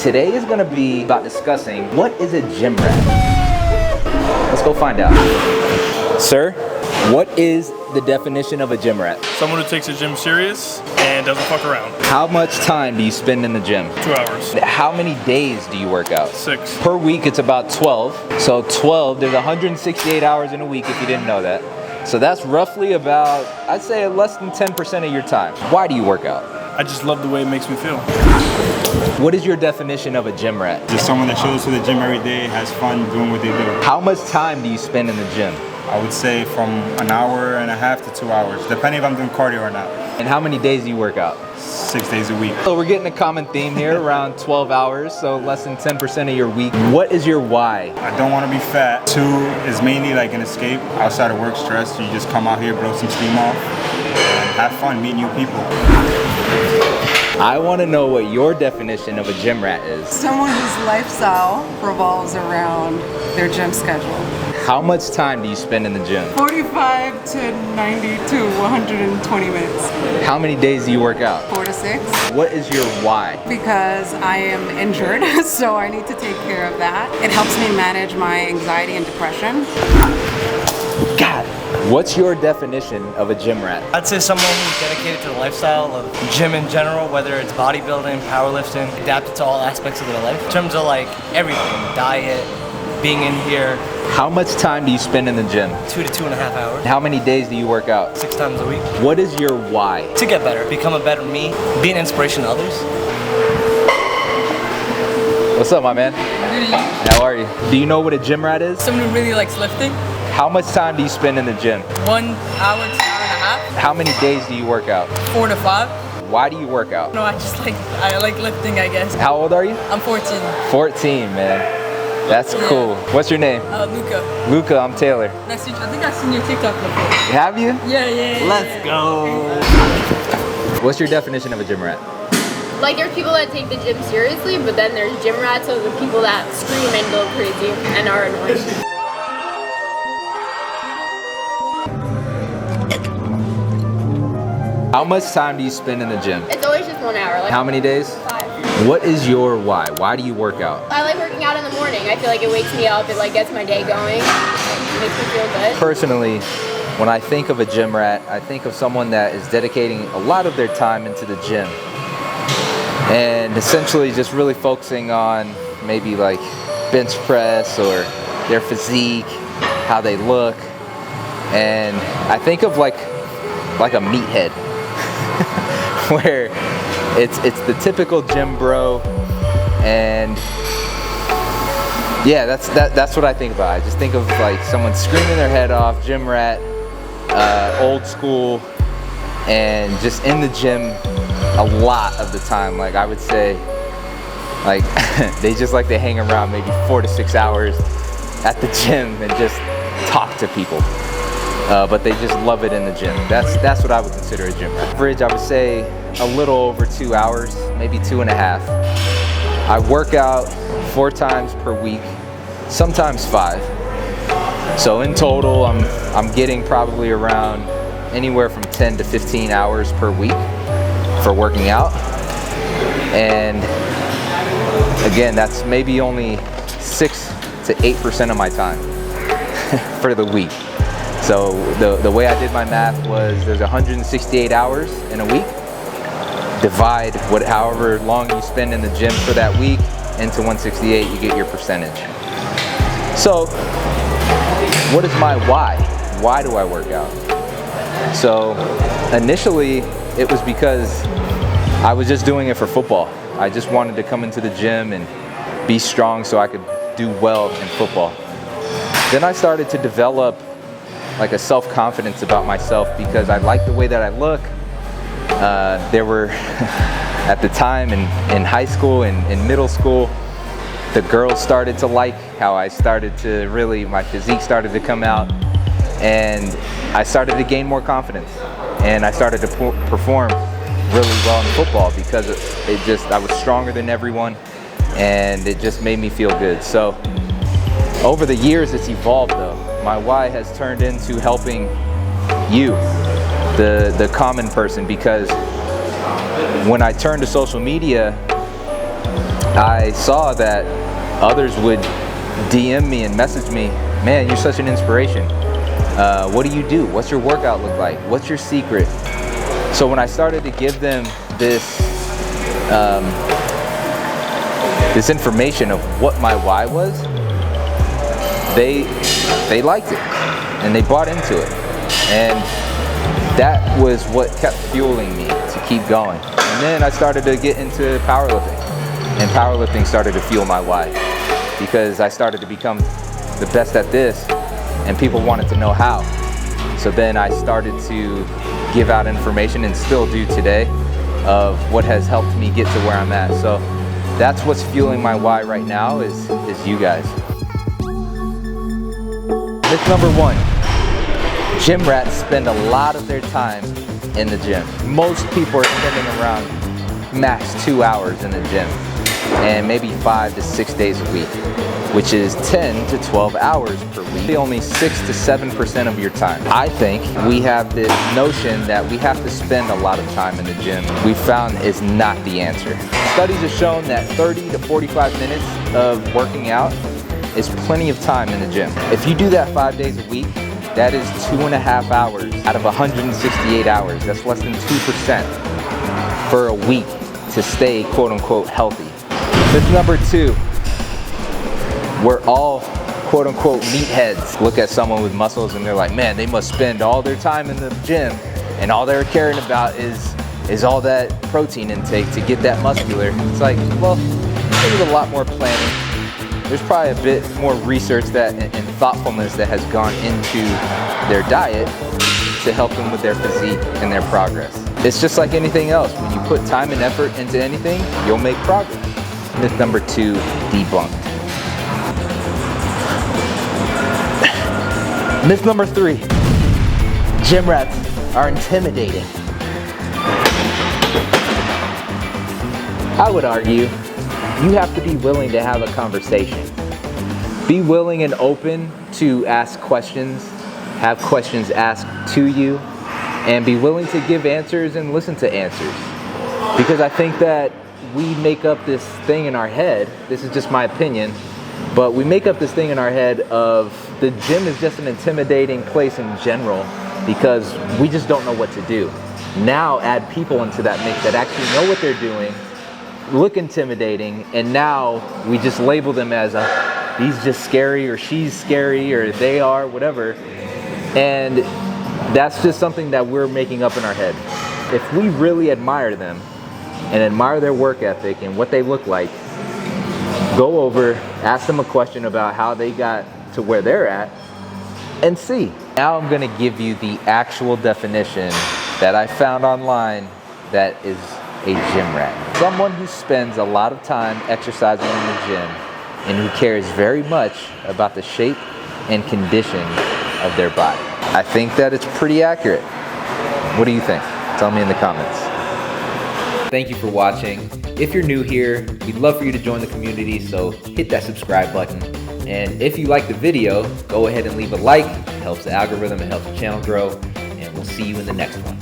Today is gonna be about discussing what is a gym rat. Let's go find out. Sir, what is the definition of a gym rat? Someone who takes the gym serious and doesn't fuck around. How much time do you spend in the gym? 2 hours. How many days do you work out? 6. Per week, it's about 12. So 12, there's 168 hours in a week if you didn't know that. So that's roughly about, I'd say less than 10% of your time. Why do you work out? I just love the way it makes me feel. What is your definition of a gym rat? Just someone that shows to the gym every day, has fun doing what they do. How much time do you spend in the gym? I would say from an hour and a half to 2 hours, depending if I'm doing cardio or not. And how many days do you work out? 6 days a week. So we're getting a common theme here, around 12 hours, so less than 10% of your week. What is your why? I don't want to be fat. 2 is mainly like an escape. Outside of work stress, you just come out here, blow some steam off, and have fun, meet new people. I want to know what your definition of a gym rat is. Someone whose lifestyle revolves around their gym schedule. How much time do you spend in the gym? 45 to 90 to 120 minutes. How many days do you work out? 4 to 6. What is your why? Because I am injured, so I need to take care of that. It helps me manage my anxiety and depression. God. What's your definition of a gym rat? I'd say someone who's dedicated to the lifestyle of gym in general, whether it's bodybuilding, powerlifting, adapted to all aspects of their life. In terms of like everything, diet, being in here. How much time do you spend in the gym? 2 to 2.5 hours. How many days do you work out? 6 times a week. What is your why? To get better, become a better me, be an inspiration to others. What's up, my man? How are you? Do you know what a gym rat is? Someone who really likes lifting. How much time do you spend in the gym? 1 hour to an hour and a half. How many days do you work out? 4 to 5. Why do you work out? No, I like lifting, I guess. How old are you? I'm 14. 14, man. That's cool. What's your name? Luca. Luca, I'm Taylor. Nice to meet you. I think I've seen your TikTok before. Have you? Yeah. Let's go. What's your definition of a gym rat? Like, there's people that take the gym seriously, but then there's gym rats, so the people that scream and go crazy and are annoying. How much time do you spend in the gym? It's always just 1 hour. Like, How many days? 5. What is your why? Why do you work out? I like working out in the morning. I feel like it wakes me up. It like gets my day going. It makes me feel good. Personally, when I think of a gym rat, I think of someone that is dedicating a lot of their time into the gym and essentially just really focusing on maybe like bench press or their physique, how they look. And I think of like a meathead where it's the typical gym bro, and yeah, that's what I think about. I just think of like someone screaming their head off, gym rat, old school, and just in the gym a lot of the time. Like I would say, like they just like to hang around maybe 4 to 6 hours at the gym and just talk to people. But they just love it in the gym. That's what I would consider a gym rat. Average, I would say a little over 2 hours, maybe 2.5. I work out 4 times per week, sometimes 5. So in total, I'm getting probably around anywhere from 10 to 15 hours per week for working out. And again, that's maybe only 6 to 8% of my time for the week. So the way I did my math was there's 168 hours in a week. Divide however long you spend in the gym for that week into 168, you get your percentage. So what is my why? Why do I work out? So initially it was because I was just doing it for football. I just wanted to come into the gym and be strong so I could do well in football. Then I started to develop like a self-confidence about myself because I liked the way that I look. There were, at the time in high school and in middle school, the girls started to like how I started to really, my physique started to come out, and I started to gain more confidence. And I started to perform really well in football because I was stronger than everyone, and it just made me feel good. So over the years, it's evolved though. My why has turned into helping you, the common person, because when I turned to social media, I saw that others would DM me and message me, man, you're such an inspiration. What do you do? What's your workout look like? What's your secret? So when I started to give them this this information of what my why was, they liked it and they bought into it. And that was what kept fueling me to keep going. And then I started to get into powerlifting, and powerlifting started to fuel my why, because I started to become the best at this and people wanted to know how. So then I started to give out information, and still do today, of what has helped me get to where I'm at. So that's what's fueling my why right now is you guys. Myth number 1, gym rats spend a lot of their time in the gym. Most people are spending around max 2 hours in the gym, and maybe 5 to 6 days a week, which is 10 to 12 hours per week. Only 6 to 7% of your time. I think we have this notion that we have to spend a lot of time in the gym. We found is not the answer. Studies have shown that 30 to 45 minutes of working out is plenty of time in the gym. If you do that 5 days a week, that is 2.5 hours out of 168 hours. That's less than 2% for a week to stay quote unquote healthy. Myth number 2, we're all quote unquote meatheads. Look at someone with muscles and they're like, man, they must spend all their time in the gym and all they're caring about is all that protein intake to get that muscular. It's like, well, there's a lot more planning. There's probably a bit more research that and thoughtfulness that has gone into their diet to help them with their physique and their progress. It's just like anything else. When you put time and effort into anything, you'll make progress. Myth number 2, debunked. Myth number 3, gym rats are intimidating. I would argue you have to be willing to have a conversation. Be willing and open to ask questions, have questions asked to you, and be willing to give answers and listen to answers. Because I think that we make up this thing in our head, this is just my opinion, but we make up this thing in our head of the gym is just an intimidating place in general because we just don't know what to do. Now add people into that mix that actually know what they're doing, look intimidating, and now we just label them as he's just scary, or she's scary, or they are, whatever. And that's just something that we're making up in our head. If we really admire them and admire their work ethic and what they look like, go over, ask them a question about how they got to where they're at, and see. Now I'm gonna give you the actual definition that I found online that is a gym rat. Someone who spends a lot of time exercising in the gym and who cares very much about the shape and condition of their body. I think that it's pretty accurate. What do you think? Tell me in the comments. Thank you for watching. If you're new here, we'd love for you to join the community, so hit that subscribe button. And if you like the video, go ahead and leave a like. It helps the algorithm, it helps the channel grow, and we'll see you in the next one.